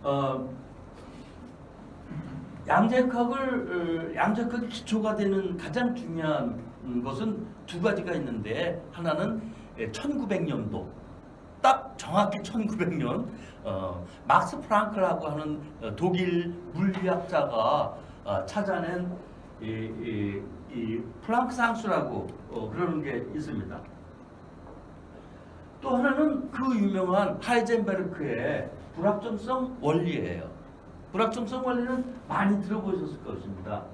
어, 양자역학이 기초가 되는 가장 중요한 것은 두 가지가 있는데, 하나는 1900년도, 딱 정확히 1900년 막스 프랑크라고 하는 독일 물리학자가 찾아낸 이 플랑크 상수라고 그러는 게 있습니다. 또 하나는 그 유명한 하이젠베르크의 불확정성 원리예요. 불확정성 원리는 많이 들어보셨을 것입니다.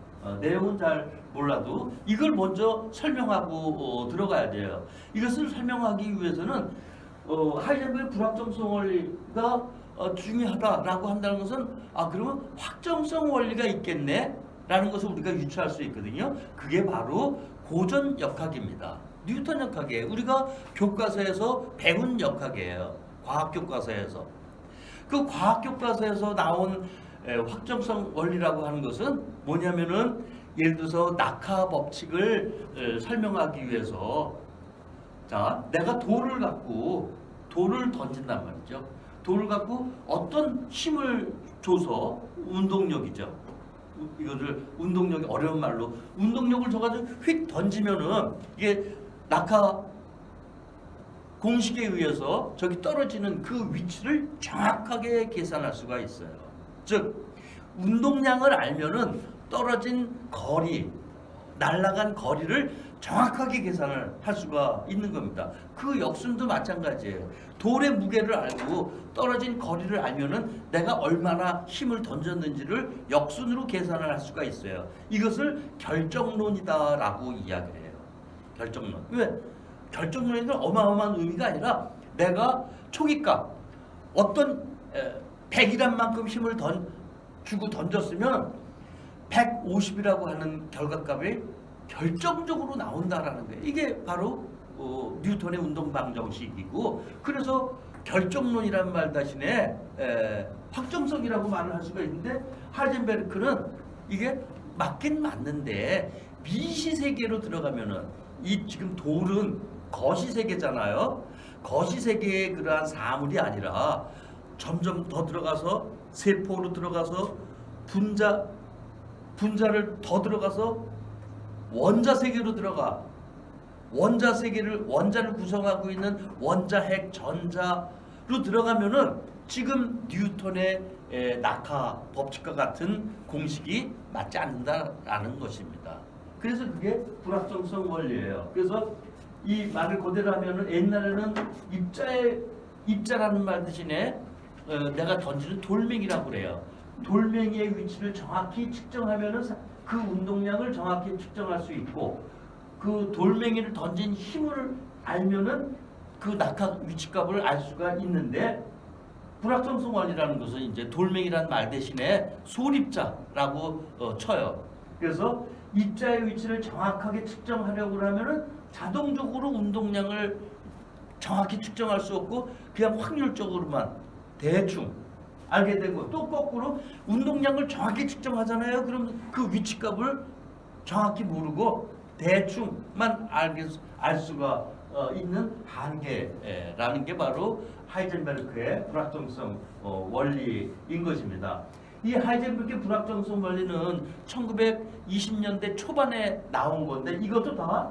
내용은 잘 몰라도 이걸 먼저 설명하고 들어가야 돼요. 이것을 설명하기 위해서는 하이젠베르크 불확정성 원리가 중요하다라고 한다는 것은 그러면 확정성 원리가 있겠네 라는 것을 우리가 유추할 수 있거든요. 그게 바로 고전 역학입니다. 뉴턴 역학이에요. 우리가 교과서에서 배운 역학이에요. 과학 교과서에서. 그 과학 교과서에서 나온 확정성 원리라고 하는 것은 뭐냐면은, 예를 들어서 낙하 법칙을 설명하기 위해서, 자, 내가 돌을 던진단 말이죠. 돌을 갖고 어떤 힘을 줘서, 운동력이죠. 이거를 운동력이 어려운 말로 운동력을 줘가지고 휙 던지면은 이게 낙하 공식에 의해서 저기 떨어지는 그 위치를 정확하게 계산할 수가 있어요. 즉 운동량을 알면은 떨어진 거리, 날아간 거리를 정확하게 계산을 할 수가 있는 겁니다. 그 역순도 마찬가지예요. 돌의 무게를 알고 떨어진 거리를 알면은 내가 얼마나 힘을 던졌는지를 역순으로 계산을 할 수가 있어요. 이것을 결정론이다라고 이야기를 해요. 결정론. 왜? 결정론에는 어마어마한 의미가 아니라 내가 초기값 어떤 100이란 만큼 힘을 주고 던졌으면 150이라고 하는 결과값이 결정적으로 나온다라는 거예요. 이게 바로 뉴턴의 운동 방정식이고, 그래서 결정론이라는 말 대신에 확정성이라고 말을 할 수가 있는데, 하이젠베르크는 이게 맞긴 맞는데 미시 세계로 들어가면은, 이 지금 돌은 거시 세계잖아요. 거시 세계의 그러한 사물이 아니라 점점 더 들어가서 세포로 들어가서 분자를 더 들어가서 원자 세계로 들어가. 원자 세계를, 원자를 구성하고 있는 원자, 핵, 전자로 들어가면은 지금 뉴턴의 낙하 법칙과 같은 공식이 맞지 않는다라는 것입니다. 그래서 그게 불확정성 원리예요. 그래서 이 말을 그대로 하면은, 옛날에는 입자라는 말 대신에 내가 던지는 돌멩이라고 그래요. 돌멩이의 위치를 정확히 측정하면은 그 운동량을 정확히 측정할 수 있고, 그 돌멩이를 던진 힘을 알면은 그 낙하 위치값을 알 수가 있는데, 불확정성 원리라는 것은 이제 돌멩이라는 말 대신에 소립자라고 쳐요. 그래서 입자의 위치를 정확하게 측정하려고 하면은 자동적으로 운동량을 정확히 측정할 수 없고 그냥 확률적으로만 대충 알게 되고, 또 거꾸로 운동량을 정확히 측정하잖아요. 그럼 그 위치값을 정확히 모르고 대충만 알 수가 있는 한계라는 게 바로 하이젠베르크의 불확정성 원리인 것입니다. 이 하이젠베르크의 불확정성 원리는 1920년대 초반에 나온 건데, 이것도 다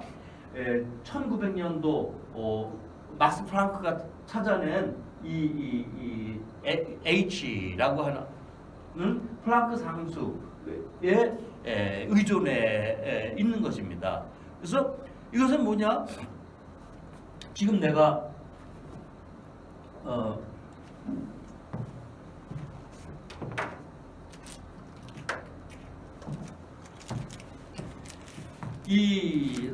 1900년도 막스 프랑크가 찾아낸 이 H라고 하는 플랑크 상수에 의존해 있는 것입니다. 그래서 이것은 뭐냐? 지금 내가 이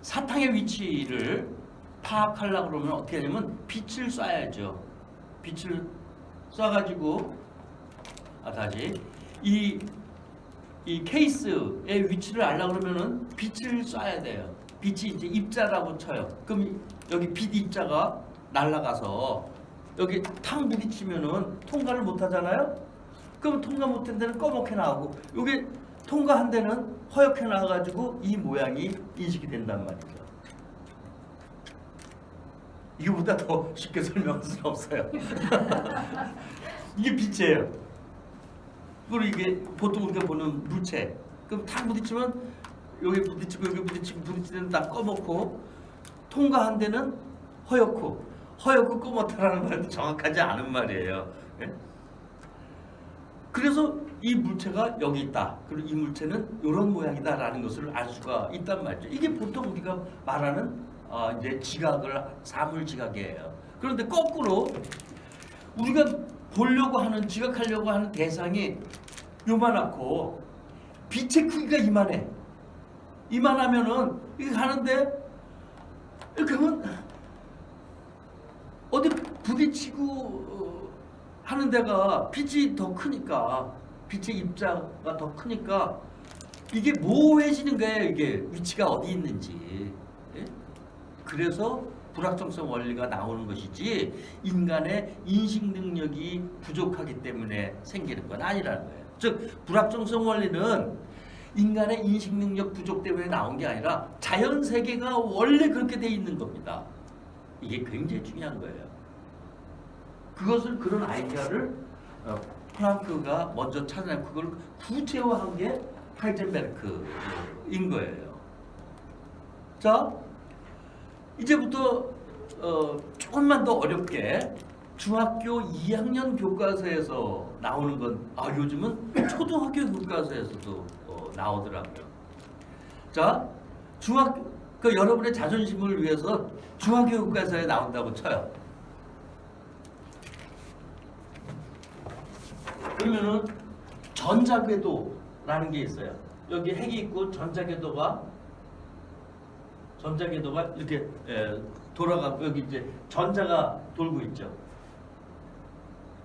사탕의 위치를 파악하려고 그러면 어떻게 하냐면 빛을 쏴야죠. 빛을 쏴가지고 다시 이 케이스의 위치를 알려고 그러면은 빛을 쏴야 돼요. 빛이 이제 입자라고 쳐요. 그럼 여기 빛 입자가 날아가서 여기 탕 부딪히면은 통과를 못 하잖아요. 그럼 통과 못한 데는 검게 나오고, 여기 통과한 데는 허옇게 나와가지고 이 모양이 인식이 된단 말이죠. 이거보다 더 쉽게 설명할 수는 없어요. 이게 빛이에요. 그리고 이게 보통 우리가 보는 물체. 그럼 탁 부딪히면 여기 부딪히고 여기 부딪히고 부딪히는 다 꺼먹고 통과한 데는 허옇고 꺼먹다라는 말도 정확하지 않은 말이에요. 예? 그래서 이 물체가 여기 있다. 그리고 이 물체는 이런 모양이다라는 것을 알 수가 있단 말이죠. 이게 보통 우리가 말하는 이제 지각을 사물 지각이에요. 그런데 거꾸로 우리가 보려고 하는 지각하려고 하는 대상이 요만하고 빛의 크기가 이만해. 이만하면은 이게 가는데 이렇게 하면 어디 부딪히고 하는 데가 빛이 더 크니까 빛의 입자가 더 크니까 이게 모호해지는 거예요. 이게 위치가 어디 있는지. 예? 그래서 불확정성 원리가 나오는 것이지 인간의 인식 능력이 부족하기 때문에 생기는 건 아니라는 거예요. 즉 불확정성 원리는 인간의 인식 능력 부족 때문에 나온 게 아니라 자연 세계가 원래 그렇게 돼 있는 겁니다. 이게 굉장히 중요한 거예요. 그런 아이디어를 플랑크가 먼저 찾아내고 그걸 구체화한 게 하이젠베르크인 거예요. 자, 이제부터 조금만 더 어렵게 중학교 2학년 교과서에서 나오는 건 요즘은 초등학교 교과서에서도 나오더라고요. 자, 여러분의 자존심을 위해서 중학교 교과서에 나온다고 쳐요. 그러면은 전자궤도라는 게 있어요. 여기 핵이 있고 전자궤도가 이렇게 돌아가고 여기 이제 전자가 돌고 있죠.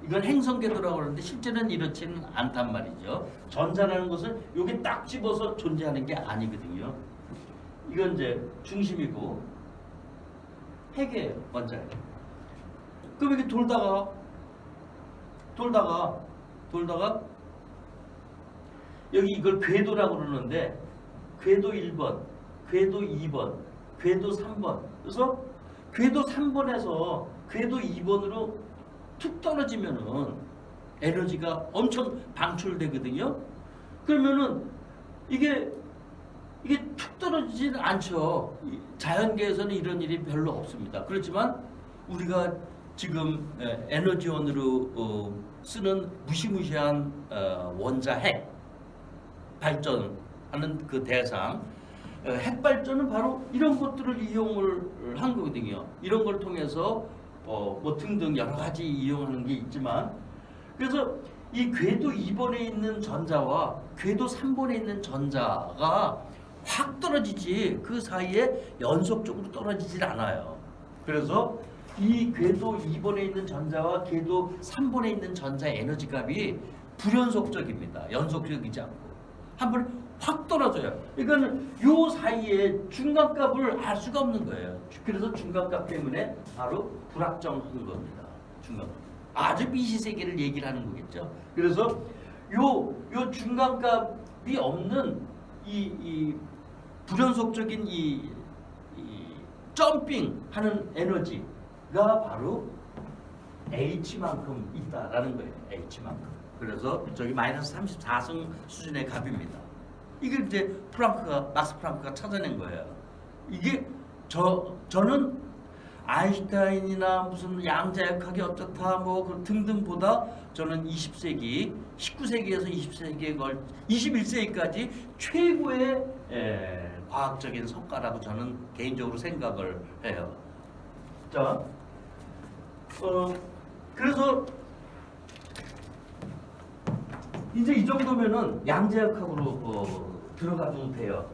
이건 행성궤도라고 그러는데 실제는 이렇지는 않단 말이죠. 전자라는 것은 여기 딱 집어서 존재하는 게 아니거든요. 이건 이제 중심이고 핵이에요, 원자예요. 그럼 이렇게 돌다가 여기 이걸 궤도라고 그러는데 궤도 1번, 궤도 2번, 궤도 3번. 그래서 궤도 3번에서 궤도 2번으로 툭 떨어지면은 에너지가 엄청 방출되거든요. 그러면은 이게 툭 떨어지지는 않죠. 자연계에서는 이런 일이 별로 없습니다. 그렇지만 우리가 지금 에너지원으로 쓰는 무시무시한 원자핵 발전하는 그 대상, 핵 발전은 바로 이런 것들을 이용을 한 거거든요. 이런 걸 통해서 뭐 등등 여러 가지 이용하는 게 있지만, 그래서 이 궤도 2번에 있는 전자와 궤도 3번에 있는 전자가 확 떨어지지 그 사이에 연속적으로 떨어지질 않아요. 그래서 이 궤도 2번에 있는 전자와 궤도 3번에 있는 전자의 에너지 값이 불연속적입니다. 연속적이지 않고 한 번에 확 떨어져요. 이거는 요 사이에 중간값을 알 수가 없는 거예요. 그래서 중간값 때문에 바로 불확정한 겁니다. 중간값. 아주 미시세계를 얘기를 하는 거겠죠. 그래서 요 중간값이 없는 이 불연속적인 이 점핑하는 에너지가 바로 H만큼 있다라는 거예요. H만큼. 그래서 저기 마이너스 34승 수준의 값입니다. 이게 이제 막스 프랑크가 찾아낸 거예요. 이게 저는 아인슈타인이나 무슨 양자역학이 어떻다 뭐 등등보다 저는 20세기, 19세기에서 20세기에 21세기까지 최고의 과학적인 성과라고 저는 개인적으로 생각을 해요. 자, 그래서 이제 이 정도면은 양자역학으로 들어가도 돼요.